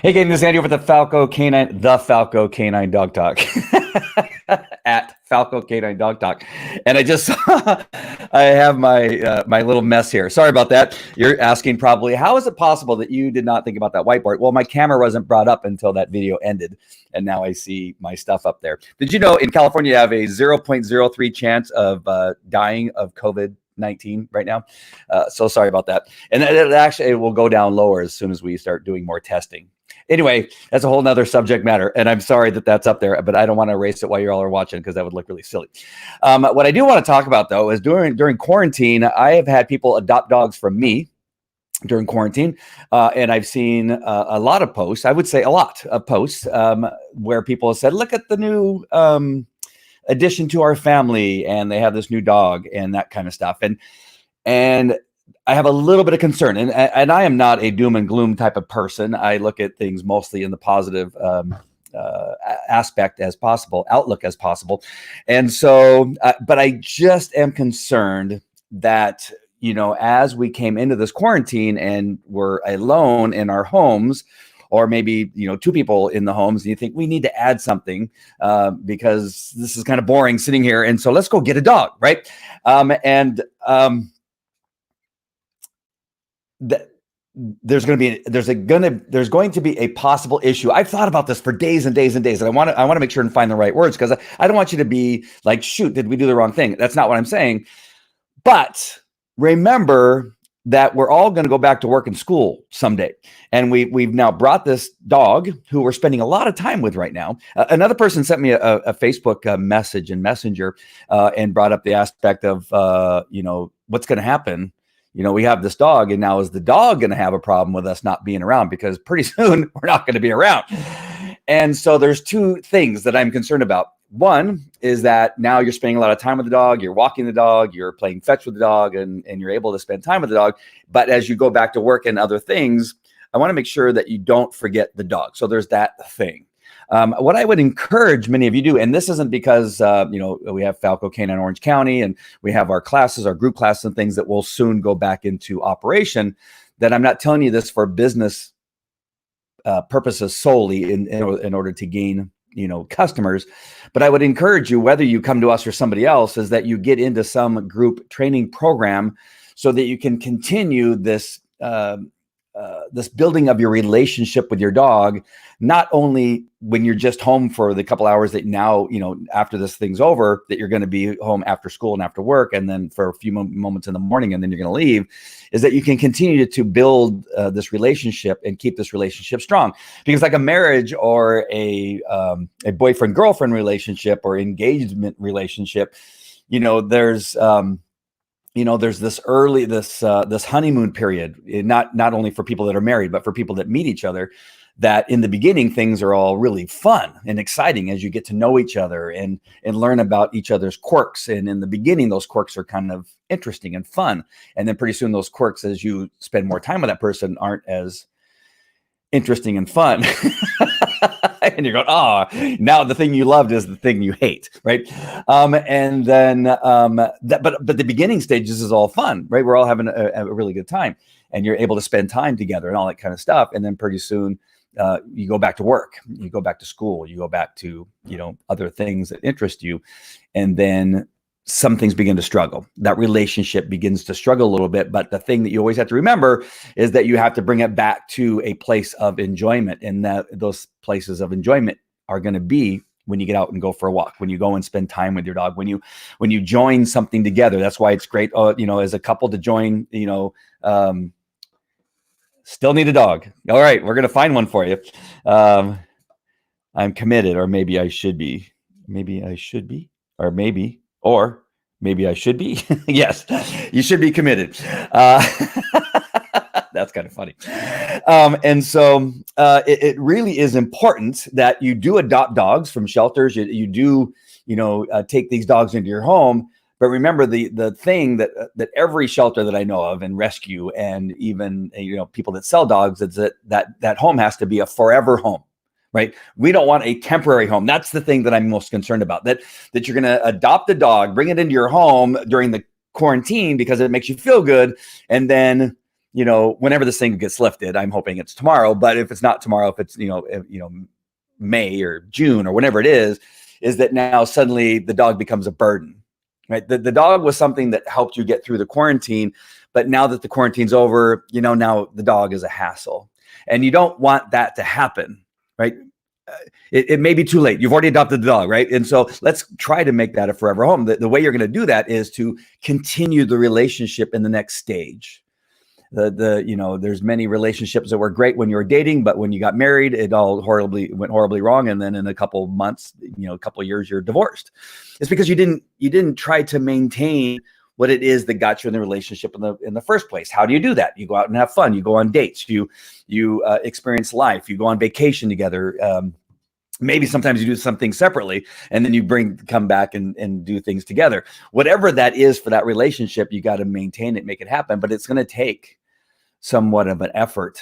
Hey, gang, this is Andy over at the Falco Canine, the Falco Canine Dog Talk at Falco Canine Dog Talk. And I just I have my little mess here. Sorry about that. You're asking probably, how is it possible that you did not think about that whiteboard? Well, my camera wasn't brought up until that video ended. And now I see my stuff up there. Did you know in California, you have a 0.03 chance of dying of COVID-19 right now? So sorry about that. And it will go down lower as soon as we start doing more testing. Anyway, that's a whole nother subject matter. And I'm sorry that that's up there, but I don't want to erase it while you all are watching because that would look really silly. What I do want to talk about, though, is during quarantine, I have had people adopt dogs from me during quarantine. And I've seen a lot of posts, I would say a lot of posts, where people have said, look at the new addition to our family, and they have this new dog and that kind of stuff. And I have a little bit of concern, and I am not a doom and gloom type of person. I look at things mostly in the positive aspect as possible, outlook as possible. And so, but I just am concerned that, you know, as we came into this quarantine and we're alone in our homes, or maybe, you know, two people in the homes, and you think we need to add something because this is kind of boring sitting here. And so let's go get a dog, right? There's going to be a possible issue. I've thought about this for days and days and days, and I want to make sure and find the right words, because I don't want you to be like, shoot, did we do the wrong thing? That's not what I'm saying. But remember that we're all going to go back to work and school someday. And we've now brought this dog who we're spending a lot of time with right now. Another person sent me a Facebook message in Messenger and brought up the aspect of, you know, what's going to happen. You know, we have this dog, and now is the dog going to have a problem with us not being around? Because pretty soon we're not going to be around. And so there's two things that I'm concerned about. One is that now you're spending a lot of time with the dog, you're walking the dog, you're playing fetch with the dog, and you're able to spend time with the dog. But as you go back to work and other things, I want to make sure that you don't forget the dog. So there's that thing. What I would encourage many of you do, and this isn't because, you know, we have Falco Canine Orange County and we have our classes, our group classes and things that will soon go back into operation, that I'm not telling you this for business purposes solely in order to gain, you know, customers. But I would encourage you, whether you come to us or somebody else, is that you get into some group training program so that you can continue this this building of your relationship with your dog, not only when you're just home for the couple hours that now, you know, after this thing's over, that you're going to be home after school and after work, and then for a few moments in the morning, and then you're going to leave, is that you can continue to build this relationship and keep this relationship strong. Because like a marriage or a boyfriend-girlfriend relationship or engagement relationship, you know, there's this this honeymoon period, not only for people that are married, but for people that meet each other, that in the beginning, things are all really fun and exciting as you get to know each other and learn about each other's quirks. And in the beginning, those quirks are kind of interesting and fun. And then pretty soon those quirks, as you spend more time with that person, aren't as interesting and fun. And you're going, oh, now the thing you loved is the thing you hate, right? And then, but the beginning stages is all fun, right? We're all having a really good time, and you're able to spend time together and all that kind of stuff. And then pretty soon, you go back to work, you go back to school, you go back to, you know, other things that interest you, and then some things begin to struggle. That relationship begins to struggle a little bit. But the thing that you always have to remember is that you have to bring it back to a place of enjoyment. And that those places of enjoyment are going to be when you get out and go for a walk, when you go and spend time with your dog, when you join something together. That's why it's great, you know, as a couple to join, you know, still need a dog. All right, we're going to find one for you. I'm committed, or maybe I should be. Maybe I should be, or maybe I should be. Yes, you should be committed. That's kind of funny. And so it really is important that you do adopt dogs from shelters. You do, you know, take these dogs into your home. But remember the thing that every shelter that I know of, and rescue, and even, you know, people that sell dogs, is that home has to be a forever home. Right? We don't want a temporary home. That's the thing that I'm most concerned about, that you're going to adopt a dog, bring it into your home during the quarantine because it makes you feel good. And then whenever this thing gets lifted, I'm hoping it's tomorrow, but if it's not tomorrow, if it's, May or June or whenever it is that now suddenly the dog becomes a burden, right? The dog was something that helped you get through the quarantine, but now that the quarantine's over, now the dog is a hassle, and you don't want that to happen, right? It may be too late. You've already adopted the dog, right? And so let's try to make that a forever home. The way you're going to do that is to continue the relationship in the next stage. There's many relationships that were great when you were dating, but when you got married, it all went horribly wrong. And then in a couple of months, a couple of years, you're divorced. It's because you didn't try to maintain what it is that got you in the relationship in the first place. How do you do that? You go out and have fun. You go on dates. You experience life. You go on vacation together. Maybe sometimes you do something separately, and then you come back and do things together. Whatever that is for that relationship, you got to maintain it, make it happen. But it's going to take somewhat of an effort,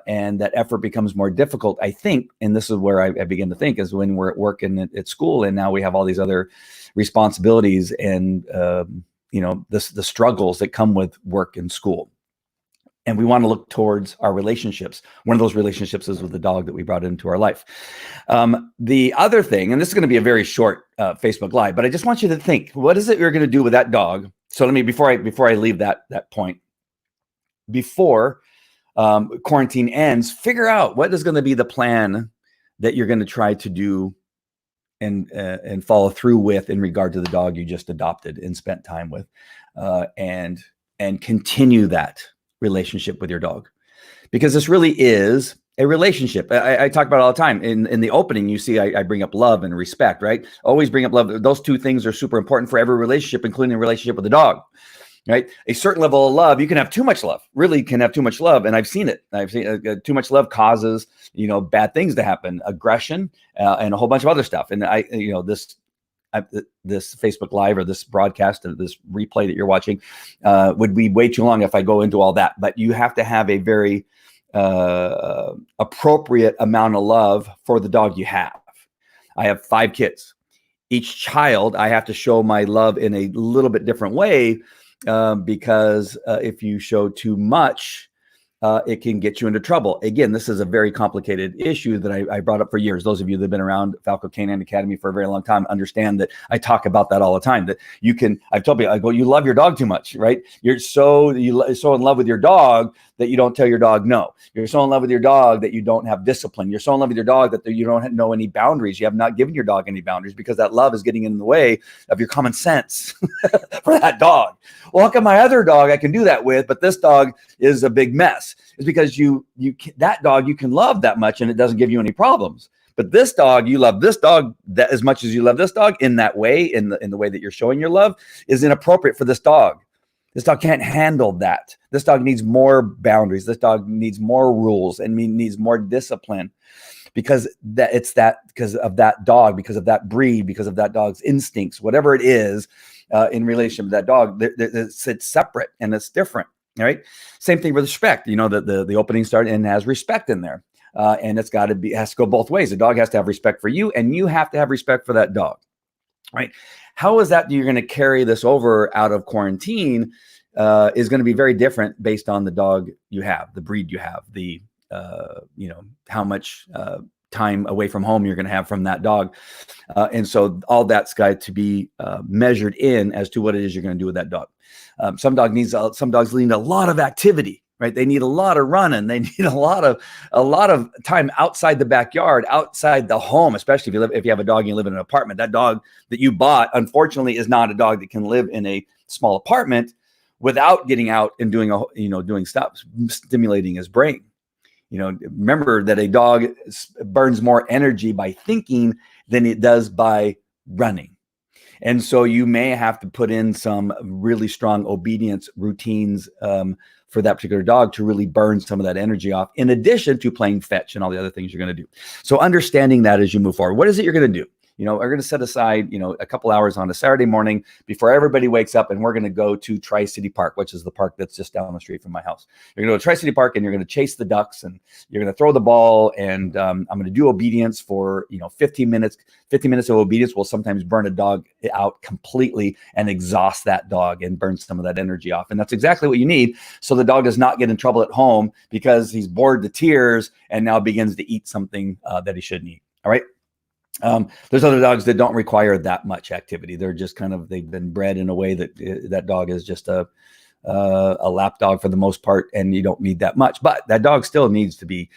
and that effort becomes more difficult, I think. And this is where I begin to think, is when we're at work and at school, and now we have all these other responsibilities and the struggles that come with work and school. And we want to look towards our relationships. One of those relationships is with the dog that we brought into our life. The other thing, and this is going to be a very short Facebook Live, but I just want you to think, what is it you're going to do with that dog? So let me, before I leave that point, before quarantine ends, figure out what is going to be the plan that you're going to try to do and follow through with in regard to the dog you just adopted and spent time with, and continue that relationship with your dog, because this really is a relationship. I talk about it all the time. In the opening, you see, I bring up love and respect, right? Always bring up love. Those two things are super important for every relationship, including a relationship with the dog, right? A certain level of love, you can have too much love, really can have too much love. And I've seen it. I've seen too much love causes, bad things to happen, aggression, and a whole bunch of other stuff. And this Facebook Live or this broadcast or this replay that you're watching would be way too long if I go into all that. But you have to have a very appropriate amount of love for the dog you have. I have 5 kids. Each child, I have to show my love in a little bit different way, because if you show too much, it can get you into trouble. Again, this is a very complicated issue that I brought up for years. Those of you that have been around Falco Canine Academy for a very long time understand that I talk about that all the time, that I've told you, you love your dog too much, right? You're so in love with your dog that you don't tell your dog no. You're so in love with your dog that you don't have discipline. You're so in love with your dog that you don't know any boundaries. You have not given your dog any boundaries because that love is getting in the way of your common sense for that dog. Well, how come my other dog I can do that with, but this dog is a big mess? It's because that dog you can love that much and it doesn't give you any problems. But this dog, you love this dog that as much as you love this dog in that way, in the way that you're showing your love, is inappropriate for this dog. This dog can't handle that. This dog needs more boundaries. This dog needs more rules and needs more discipline, because because of that dog, because of that breed, because of that dog's instincts, whatever it is in relation to that dog, it's separate and it's different. All right. Same thing with respect. The opening started and has respect in there. And it's has to go both ways. The dog has to have respect for you, and you have to have respect for that dog. Right. How is that you're going to carry this over out of quarantine is going to be very different based on the dog you have, the breed you have, how much time away from home you're going to have from that dog. And so all that's got to be measured in as to what it is you're going to do with that dog. Some dogs need a lot of activity, right? They need a lot of running. They need a lot of time outside the backyard, outside the home, especially if you have a dog and you live in an apartment. That dog that you bought, unfortunately, is not a dog that can live in a small apartment without getting out and doing stuff, stimulating his brain. Remember that a dog burns more energy by thinking than it does by running. And so you may have to put in some really strong obedience routines for that particular dog to really burn some of that energy off, in addition to playing fetch and all the other things you're going to do. So understanding that as you move forward, what is it you're going to do? we're going to set aside, a couple hours on a Saturday morning before everybody wakes up, and we're going to go to Tri-City Park, which is the park that's just down the street from my house. You're going to go to Tri-City Park, and you're going to chase the ducks, and you're going to throw the ball, and I'm going to do obedience for 15 minutes. 15 minutes of obedience will sometimes burn a dog out completely and exhaust that dog and burn some of that energy off. And that's exactly what you need, so the dog does not get in trouble at home because he's bored to tears and now begins to eat something that he shouldn't eat. All right. There's other dogs that don't require that much activity. They're just they've been bred in a way that that dog is just a lap dog for the most part, and you don't need that much. But that dog still needs to be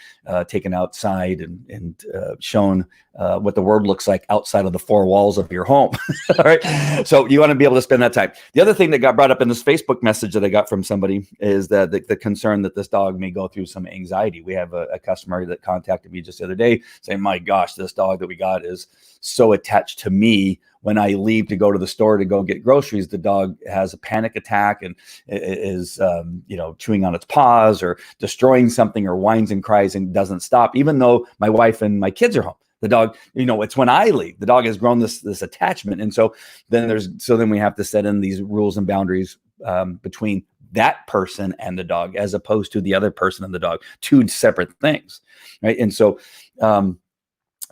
taken outside and shown what the world looks like outside of the four walls of your home. All right. So you want to be able to spend that time. The other thing that got brought up in this Facebook message that I got from somebody is that the concern that this dog may go through some anxiety. We have a customer that contacted me just the other day saying, my gosh, this dog that we got is so attached to me. When I leave to go to the store to go get groceries, the dog has a panic attack and is, chewing on its paws or destroying something, or whines and cries and doesn't stop, even though my wife and my kids are home. The dog, it's when I leave, the dog has grown this attachment. And so then we have to set in these rules and boundaries between that person and the dog, as opposed to the other person and the dog, two separate things. Right. And so,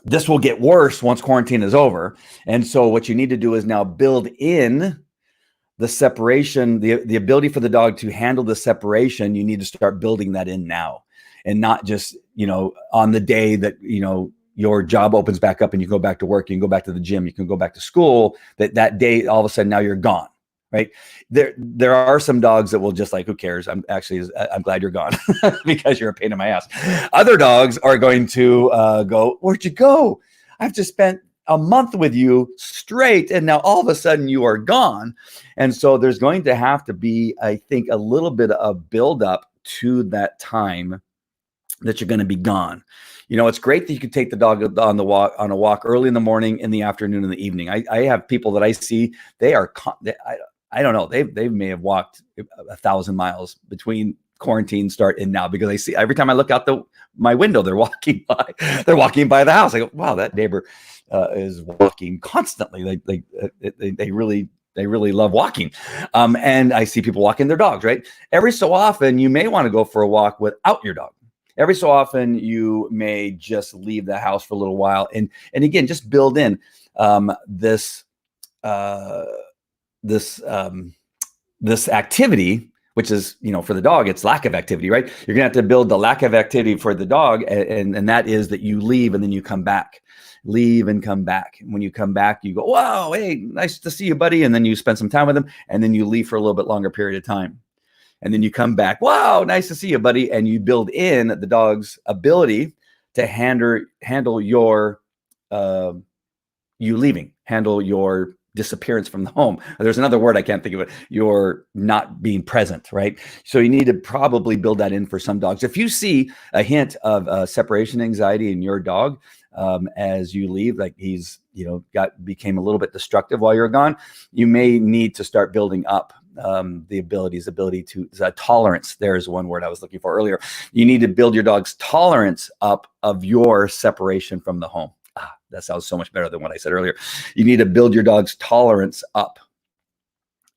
this will get worse once quarantine is over. And so what you need to do is now build in the separation, the ability for the dog to handle the separation. You need to start building that in now, and not just, on the day that, your job opens back up and you go back to work, you can go back to the gym, you can go back to school, that day, all of a sudden now you're gone. Right. There are some dogs that will just who cares? I'm glad you're gone because you're a pain in my ass. Other dogs are going to go, where'd you go? I've just spent a month with you straight, and now all of a sudden you are gone. And so there's going to have to be, I think, a little bit of buildup to that time that you're going to be gone. It's great that you can take the dog on a walk early in the morning, in the afternoon, in the evening. I have people that I see, they are, I don't know. They may have walked 1,000 miles between quarantine start and now, because I see every time I look out my window, they're walking by. They're walking by the house. I go, wow, that neighbor is walking constantly. They really love walking. And I see people walking their dogs. Right. Every so often, you may want to go for a walk without your dog. Every so often, you may just leave the house for a little while, and again, just build in this activity, which is, for the dog, it's lack of activity, right? You're gonna have to build the lack of activity for the dog. And that is that you leave and then you come back, leave and come back. And when you come back, you go, wow, hey, nice to see you, buddy. And then you spend some time with them, and then you leave for a little bit longer period of time. And then you come back, wow, nice to see you, buddy. And you build in the dog's ability to handle your, you leaving, handle your disappearance from the home. There's another word I can't think of it. You're not being present, right? So you need to probably build that in for some dogs. If you see a hint of separation anxiety in your dog as you leave, like he's became a little bit destructive while you're gone, you may need to start building up the ability to tolerance. There's one word I was looking for earlier. You need to build your dog's tolerance up of your separation from the home. That sounds so much better than what I said earlier. You need to build your dog's tolerance up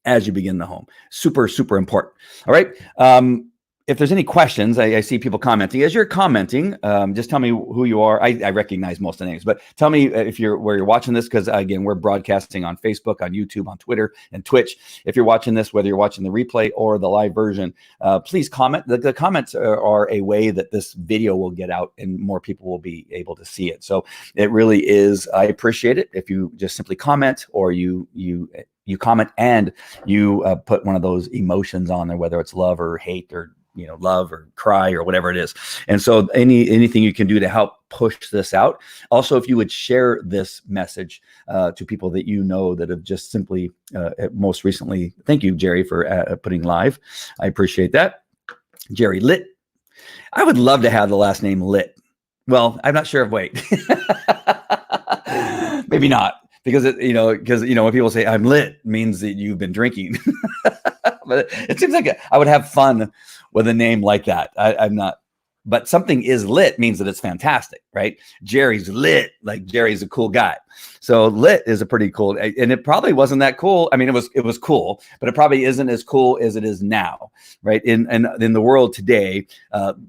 as you begin the home. Super, super important. All right. If there's any questions, I see people commenting. As you're commenting, just tell me who you are. I recognize most of the names, but tell me where you're watching this, because again, we're broadcasting on Facebook, on YouTube, on Twitter, and Twitch. If you're watching this, whether you're watching the replay or the live version, please comment. The comments are a way that this video will get out and more people will be able to see it. So it really is. I appreciate it if you just simply comment, or you comment and you put one of those emotions on there, whether it's love or hate or love or cry or whatever it is. And so anything you can do to help push this out. Also, if you would share this message to people that that have just simply most recently, thank you, Jerry, for putting live. I appreciate that. Jerry Litt. I would love to have the last name Litt. Well, I'm not sure if maybe not. Because when people say I'm lit, means that you've been drinking. But it seems like I would have fun with a name like that. I'm not but something is lit means that it's fantastic, right? Jerry's lit, like Jerry's a cool guy. So lit is a pretty cool, and it probably wasn't that cool. I mean, it was cool, but it probably isn't as cool as it is now, right? In the world today,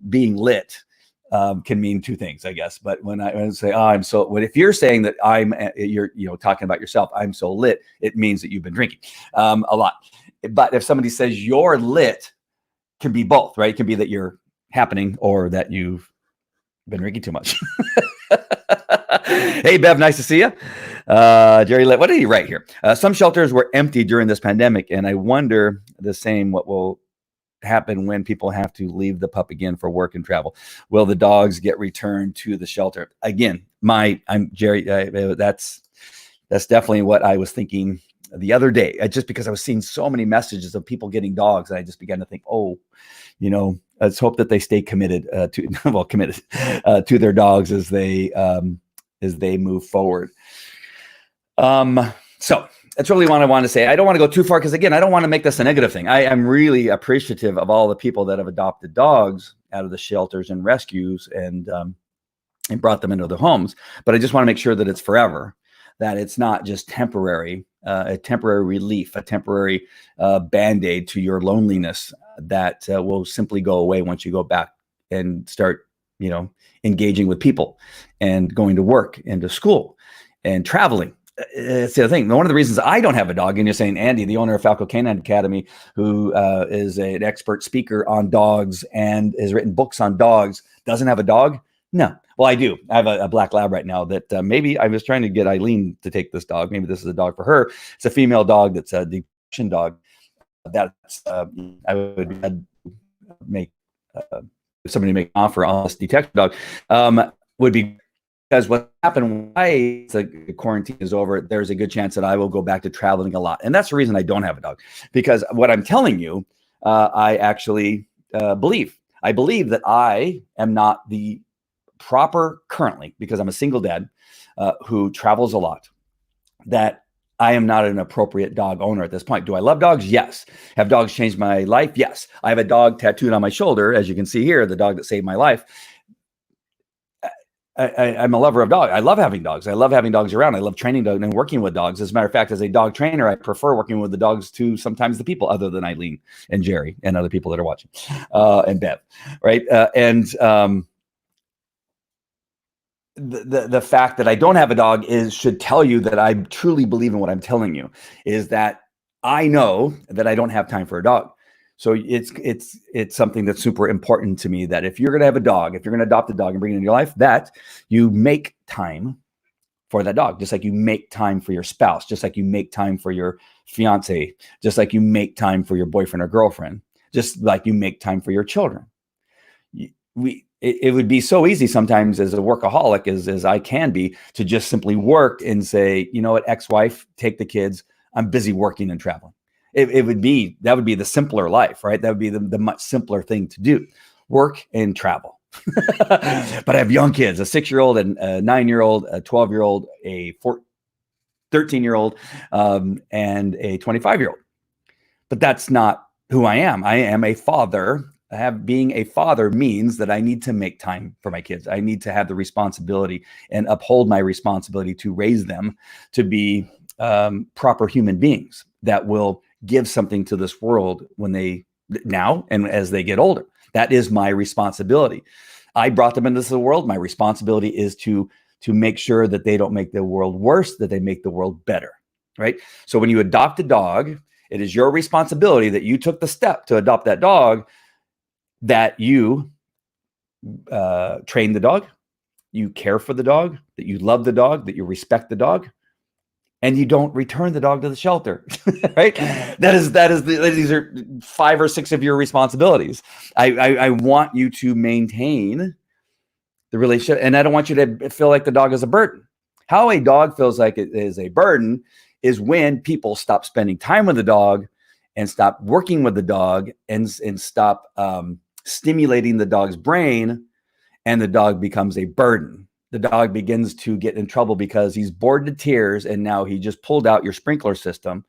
being lit can mean two things, I guess. But when I say, oh, I'm so, if you're saying that you're talking about yourself, I'm so lit, it means that you've been drinking a lot. But if somebody says you're lit, can be both, right? It can be that you're happening or that you've been drinking too much. Hey, Bev, nice to see you. Jerry, what did he write here? Some shelters were empty during this pandemic, and I wonder the same, what will happen when people have to leave the pup again for work and travel? Will the dogs get returned to the shelter? Again, I'm Jerry. That's definitely what I was thinking the other day, just because I was seeing so many messages of people getting dogs. And I just began to think, let's hope that they stay committed to their dogs as they move forward. So that's really what I want to say. I don't want to go too far because, again, I don't want to make this a negative thing. I am really appreciative of all the people that have adopted dogs out of the shelters and rescues and brought them into their homes. But I just want to make sure that it's forever, that it's not just temporary, a temporary relief, a temporary Band-Aid to your loneliness that will simply go away once you go back and start, engaging with people and going to work and to school and traveling. It's the other thing. One of the reasons I don't have a dog, and you're saying, Andy, the owner of Falco Canine Academy, who is an expert speaker on dogs and has written books on dogs, doesn't have a dog? No. Well, I do. I have a black lab right now that maybe I was trying to get Eileen to take this dog. Maybe this is a dog for her. It's a female dog that's a detection dog. That's I would make if somebody make an offer on this detection dog would be. Because what happened when the quarantine is over, there's a good chance that I will go back to traveling a lot. And that's the reason I don't have a dog. Because what I'm telling you, I actually believe. I believe that I am not the proper, currently, because I'm a single dad who travels a lot, that I am not an appropriate dog owner at this point. Do I love dogs? Yes. Have dogs changed my life? Yes. I have a dog tattooed on my shoulder, as you can see here, the dog that saved my life. I'm a lover of dogs. I love having dogs. I love having dogs around. I love training dogs and working with dogs. As a matter of fact, as a dog trainer, I prefer working with the dogs to sometimes the people other than Eileen and Jerry and other people that are watching, and Bev, right? The fact that I don't have a dog should tell you that I truly believe in what I'm telling you, is that I know that I don't have time for a dog. So it's something that's super important to me, that if you're going to have a dog, if you're going to adopt a dog and bring it in your life, that you make time for that dog, just like you make time for your spouse, just like you make time for your fiance, just like you make time for your boyfriend or girlfriend, just like you make time for your children. It would be so easy sometimes as a workaholic, as I can be, to just simply work and say, you know what, ex-wife, take the kids. I'm busy working and traveling. That would be the simpler life, right? That would be the much simpler thing to do, work and travel. But I have young kids, a 6-year-old and a 9-year-old, a 12-year-old, a 13-year-old, and a 25-year-old. But that's not who I am. I am a father. Being a father means that I need to make time for my kids. I need to have the responsibility and uphold my responsibility to raise them to be proper human beings that will give something to this world now and as they get older. That is my responsibility. I brought them into the world. My responsibility is to make sure that they don't make the world worse, that they make the world better, right? So when you adopt a dog, it is your responsibility that you took the step to adopt that dog, that you train the dog, you care for the dog, that you love the dog, that you respect the dog, and you don't return the dog to the shelter, right? These are 5 or 6 of your responsibilities. I want you to maintain the relationship, and I don't want you to feel like the dog is a burden. How a dog feels like it is a burden is when people stop spending time with the dog and stop working with the dog and stop stimulating the dog's brain, and the dog becomes a burden. The dog begins to get in trouble because he's bored to tears, and now he just pulled out your sprinkler system,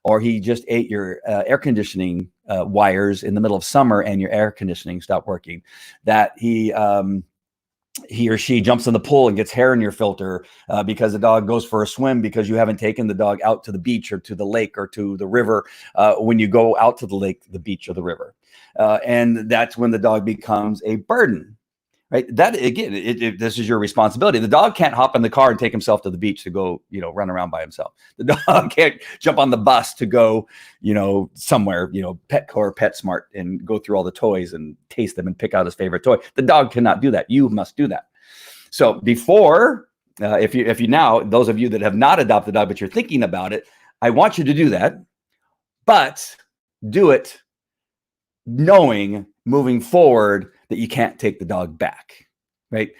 or he just ate your air conditioning wires in the middle of summer and your air conditioning stopped working, that he or she jumps in the pool and gets hair in your filter because the dog goes for a swim because you haven't taken the dog out to the beach or to the lake or to the river when you go out to the lake, the beach, or the river. And that's when the dog becomes a burden, right? That, again, this is your responsibility. The dog can't hop in the car and take himself to the beach to go, run around by himself. The dog can't jump on the bus to go, somewhere, Petco or PetSmart and go through all the toys and taste them and pick out his favorite toy. The dog cannot do that. You must do that. So before, if you now, those of you that have not adopted a dog, but you're thinking about it, I want you to do that, but do it knowing moving forward that you can't take the dog back, right?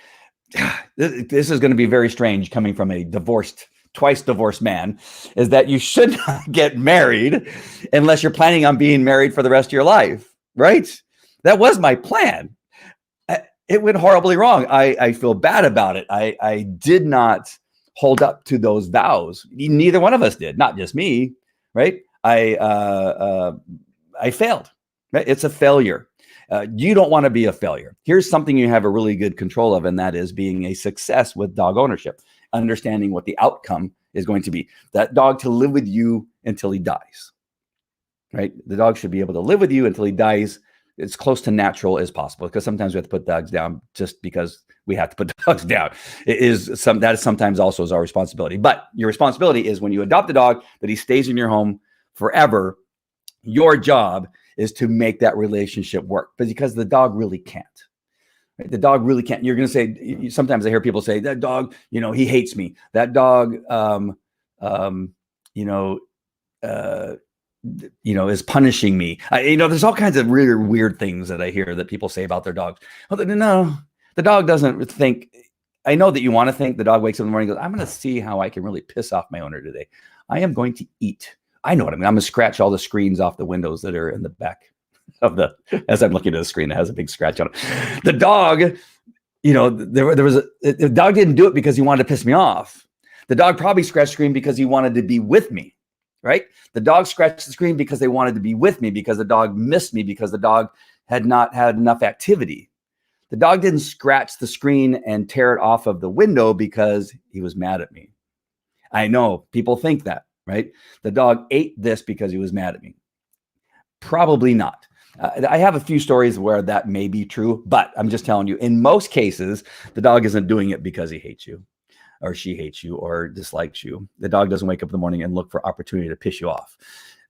This is going to be very strange coming from a twice divorced man, is that you should not get married unless you're planning on being married for the rest of your life, right? That was my plan. It went horribly wrong. I feel bad about it. I did not hold up to those vows. Neither one of us did, not just me, right? I failed. Right? It's a failure. You don't want to be a failure. Here's something you have a really good control of, and that is being a success with dog ownership, understanding what the outcome is going to be. That dog to live with you until he dies, right? The dog should be able to live with you until he dies as close to natural as possible, because sometimes we have to put dogs down just because we have to put dogs down. That is sometimes also is our responsibility. But your responsibility is when you adopt a dog that he stays in your home forever. Your job is to make that relationship work, but because the dog really can't. Right? The dog really can't. You're going to say, sometimes I hear people say, that dog, he hates me. That dog, is punishing me. There's all kinds of really weird things that I hear that people say about their dogs. Well, no, the dog doesn't think. I know that you want to think. The dog wakes up in the morning and goes, I'm going to see how I can really piss off my owner today. I am going to eat. I know what I mean. I'm going to scratch all the screens off the windows that are in the back of as I'm looking at the screen that has a big scratch on it. The dog, the dog didn't do it because he wanted to piss me off. The dog probably scratched the screen because he wanted to be with me, right? The dog scratched the screen because they wanted to be with me, because the dog missed me, because the dog had not had enough activity. The dog didn't scratch the screen and tear it off of the window because he was mad at me. I know people think that. Right? The dog ate this because he was mad at me. Probably not. I have a few stories where that may be true, but I'm just telling you, in most cases, the dog isn't doing it because he hates you or she hates you or dislikes you. The dog doesn't wake up in the morning and look for opportunity to piss you off.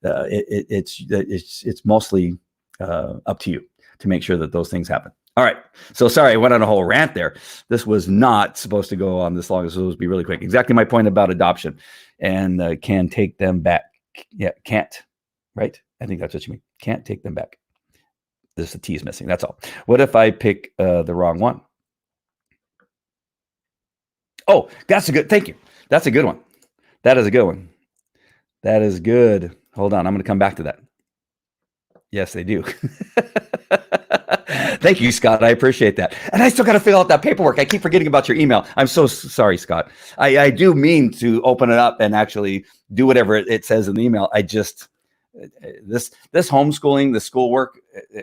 It's mostly up to you to make sure that those things happen. All right. So sorry, I went on a whole rant there. This was not supposed to go on this long. This was supposed to be really quick. Exactly my point about adoption and can take them back. Yeah, can't. Right? I think that's what you mean. Can't take them back. There's a T is missing. That's all. What if I pick the wrong one? Oh, that's a good. Thank you. That's a good one. That is a good one. That is good. Hold on. I'm going to come back to that. Yes, they do. Thank you, Scott. I appreciate that. And I still got to fill out that paperwork. I keep forgetting about your email. I'm so sorry, Scott. I do mean to open it up and actually do whatever it says in the email. I just, this homeschooling, the schoolwork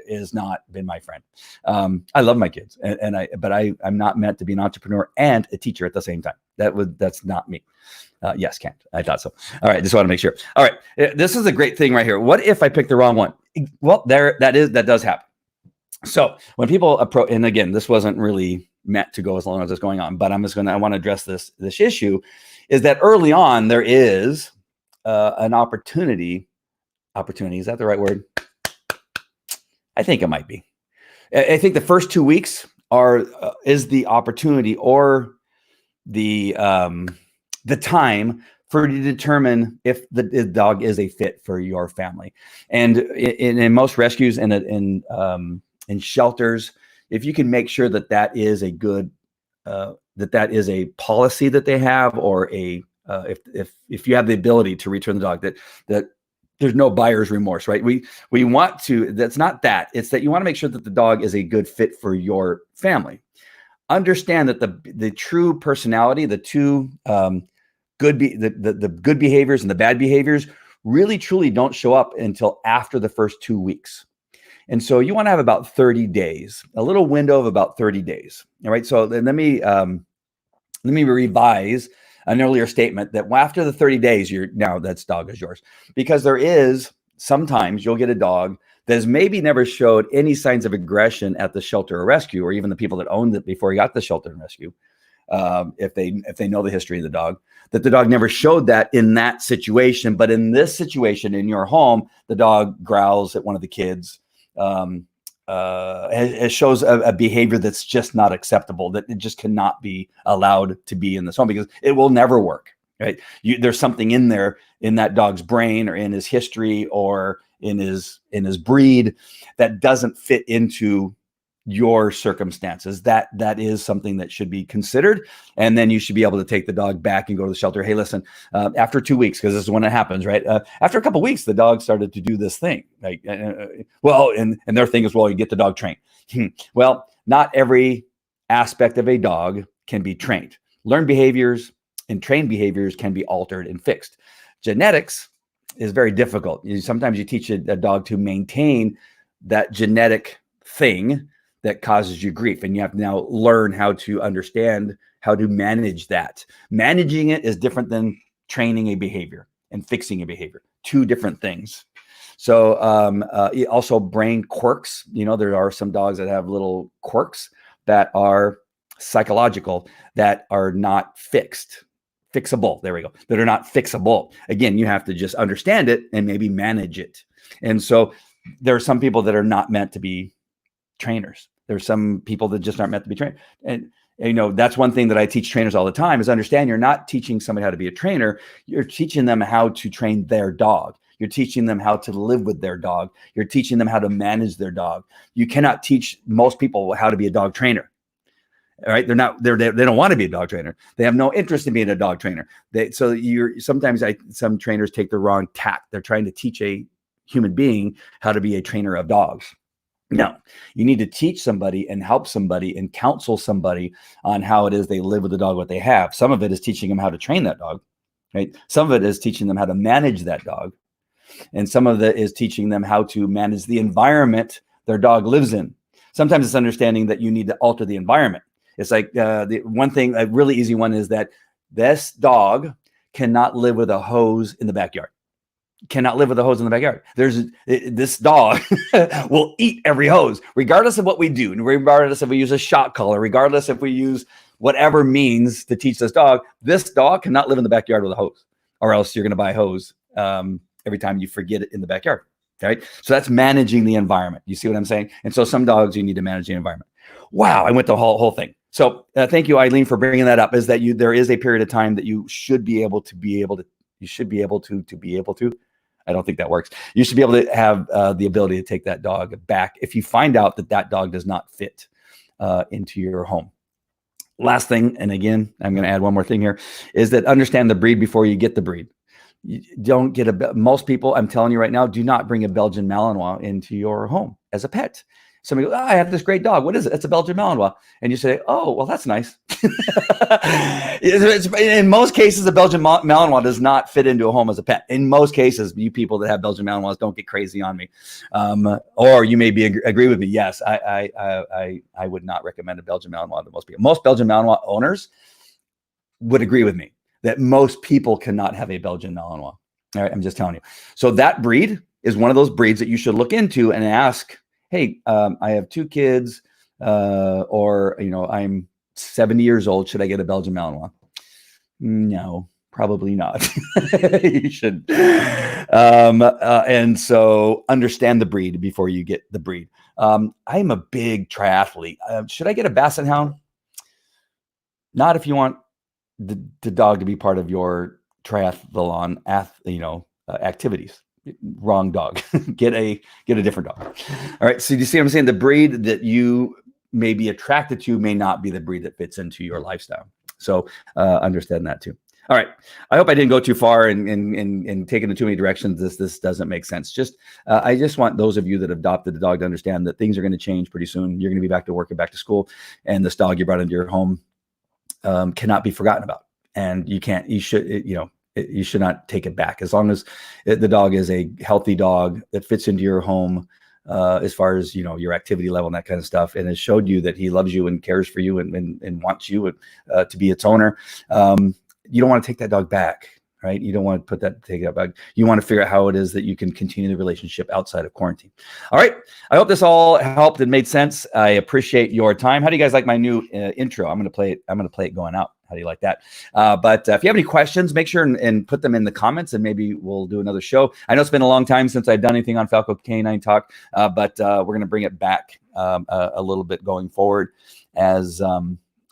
has not been my friend. I love my kids, but I'm not meant to be an entrepreneur and a teacher at the same time. That's not me. Yes, can't. I thought so. All right. Just want to make sure. All right. This is a great thing right here. What if I pick the wrong one? Well, that does happen. So when people approach, and again, this wasn't really meant to go as long as it's going on, but I want to address this issue, is that early on there is an opportunity. Is that the right word? I think it might be. I think the first 2 weeks is the opportunity or the time for you to determine if the dog is a fit for your family. And in most rescues and in shelters, if you can make sure that is a good, that is a policy that they have, or if you have the ability to return the dog, that there's no buyer's remorse, right? We want to, that's not that. It's that you want to make sure that the dog is a good fit for your family. Understand that the true personality, the two the good behaviors and the bad behaviors really truly don't show up until after the first 2 weeks. And so you want to have about 30 days, a little window of about 30 days. All right. So then let me revise an earlier statement that after the 30 days, now that dog is yours, because there is sometimes you'll get a dog that has maybe never showed any signs of aggression at the shelter or rescue, or even the people that owned it before he got the shelter and rescue. If they know the history of the dog, that the dog never showed that in that situation, but in this situation in your home, the dog growls at one of the kids. It shows a behavior that's just not acceptable, that it just cannot be allowed to be in this home because it will never work, right? There's something in there in that dog's brain or in his history or in his breed that doesn't fit into your circumstances. That is something that should be considered. And then you should be able to take the dog back and go to the shelter. Hey, listen, after 2 weeks, because this is when it happens, right? After a couple of weeks, the dog started to do this thing. Like, and their thing is, well, you get the dog trained. Well, not every aspect of a dog can be trained. Learned behaviors and trained behaviors can be altered and fixed. Genetics is very difficult. Sometimes you teach a dog to maintain that genetic thing that causes you grief. And you have to now learn how to understand how to manage that. Managing it is different than training a behavior and fixing a behavior. Two different things. So also brain quirks. There are some dogs that have little quirks that are psychological, that are not fixable. There we go. That are not fixable. Again, you have to just understand it and maybe manage it. And so there are some people that are not meant to be trainers. There's some people that just aren't meant to be trained. And that's one thing that I teach trainers all the time is understand you're not teaching somebody how to be a trainer. You're teaching them how to train their dog. You're teaching them how to live with their dog. You're teaching them how to manage their dog. You cannot teach most people how to be a dog trainer. All right. They don't want to be a dog trainer. They have no interest in being a dog trainer. Some trainers take the wrong tack. They're trying to teach a human being how to be a trainer of dogs. No, you need to teach somebody and help somebody and counsel somebody on how it is they live with the dog, what they have. Some of it is teaching them how to train that dog, right? Some of it is teaching them how to manage that dog. And some of it is teaching them how to manage the environment their dog lives in. Sometimes it's understanding that you need to alter the environment. It's like the one thing, a really easy one is that this dog cannot live with a hose in the backyard. Cannot live with a hose in the backyard. This dog will eat every hose, regardless of what we do, and regardless if we use a shock collar, regardless if we use whatever means to teach this dog cannot live in the backyard with a hose, or else you're going to buy a hose every time you forget it in the backyard. Right? So that's managing the environment. You see what I'm saying? And so some dogs, you need to manage the environment. Wow, I went the whole thing. So thank you, Eileen, for bringing that up. Is that there is a period of time that you should be able to. I don't think that works. You should be able to have the ability to take that dog back if you find out that dog does not fit into your home. Last thing, and again, I'm going to add one more thing here, is that understand the breed before you get the breed. You don't get most people, I'm telling you right now, do not bring a Belgian Malinois into your home as a pet. Somebody goes, I have this great dog. What is it? It's a Belgian Malinois. And you say, oh, well, that's nice. In most cases, a Belgian Malinois does not fit into a home as a pet. In most cases, you people that have Belgian Malinois, don't get crazy on me. Or you may agree with me. Yes, I would not recommend a Belgian Malinois to most people. Most Belgian Malinois owners would agree with me that most people cannot have a Belgian Malinois. All right, I'm just telling you. So that breed is one of those breeds that you should look into and ask, hey, I have 2 kids, or, I'm 70 years old. Should I get a Belgian Malinois? No, probably not. You should. And so understand the breed before you get the breed. I'm a big triathlete. Should I get a Basset Hound? Not if you want the dog to be part of your triathlon, activities. Wrong dog. Get a different dog. All right. So you see what I'm saying? The breed that you may be attracted to may not be the breed that fits into your lifestyle. So understand that too. All right. I hope I didn't go too far and take it in too many directions. This doesn't make sense. I just want those of you that adopted the dog to understand that things are going to change pretty soon. You're going to be back to work and back to school, and this dog you brought into your home cannot be forgotten about. And you should, You should not take it back. As long as the dog is a healthy dog that fits into your home, as far as, you know, your activity level and that kind of stuff, and has showed you that he loves you and cares for you and wants you to be its owner, you don't want to take that dog back. Right? You don't want to take it back. You want to figure out how it is that you can continue the relationship outside of quarantine. All right. I hope this all helped and made sense. I appreciate your time. How do you guys like my new intro? I'm going to play it. I'm going to play it going out. How do you like that? But if you have any questions, make sure and put them in the comments, and maybe we'll do another show. I know it's been a long time since I've done anything on Falco Canine Talk, but we're going to bring it back a little bit going forward, as you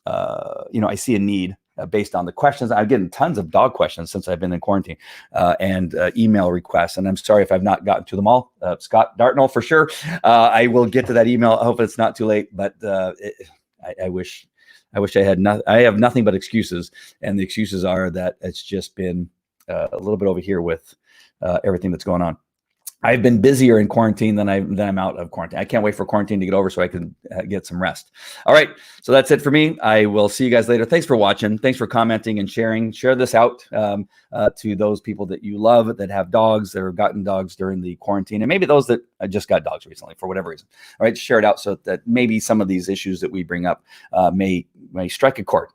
know, I see a need. Based on the questions, I'm getting tons of dog questions since I've been in quarantine, and email requests. And I'm sorry if I've not gotten to them all. Scott Dartnell, for sure. I will get to that email. I hope it's not too late, but I wish I had nothing. I have nothing but excuses, and the excuses are that it's just been a little bit over here with everything that's going on. I've been busier in quarantine than I'm out of quarantine. I can't wait for quarantine to get over so I can get some rest. All right. So that's it for me. I will see you guys later. Thanks for watching. Thanks for commenting and sharing. Share this out to those people that you love that have dogs, that have gotten dogs during the quarantine, and maybe those that just got dogs recently for whatever reason. All right. Share it out so that maybe some of these issues that we bring up may strike a chord.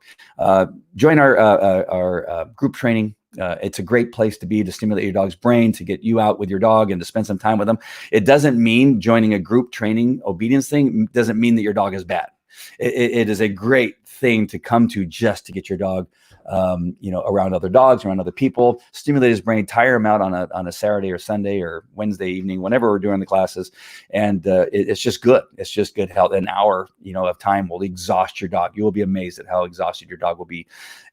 Join our group training. It's a great place to be, to stimulate your dog's brain, to get you out with your dog and to spend some time with them. It doesn't mean joining a group training obedience thing doesn't mean that your dog is bad. It is a great thing to come to just to get your dog, you know, around other dogs, around other people, stimulate his brain, tire him out on a Saturday or Sunday or Wednesday evening, whenever we're doing the classes. And it's just good. It's just good health. An hour, you know, of time will exhaust your dog. You will be amazed at how exhausted your dog will be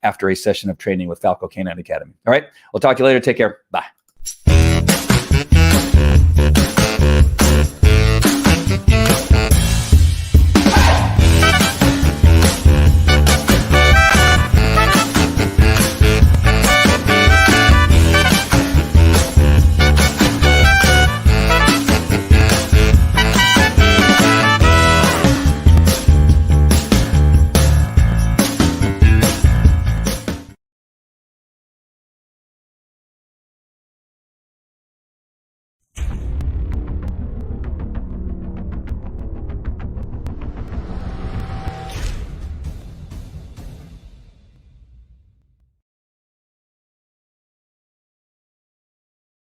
after a session of training with Falco Canine Academy. All right. We'll talk to you later. Take care. Bye.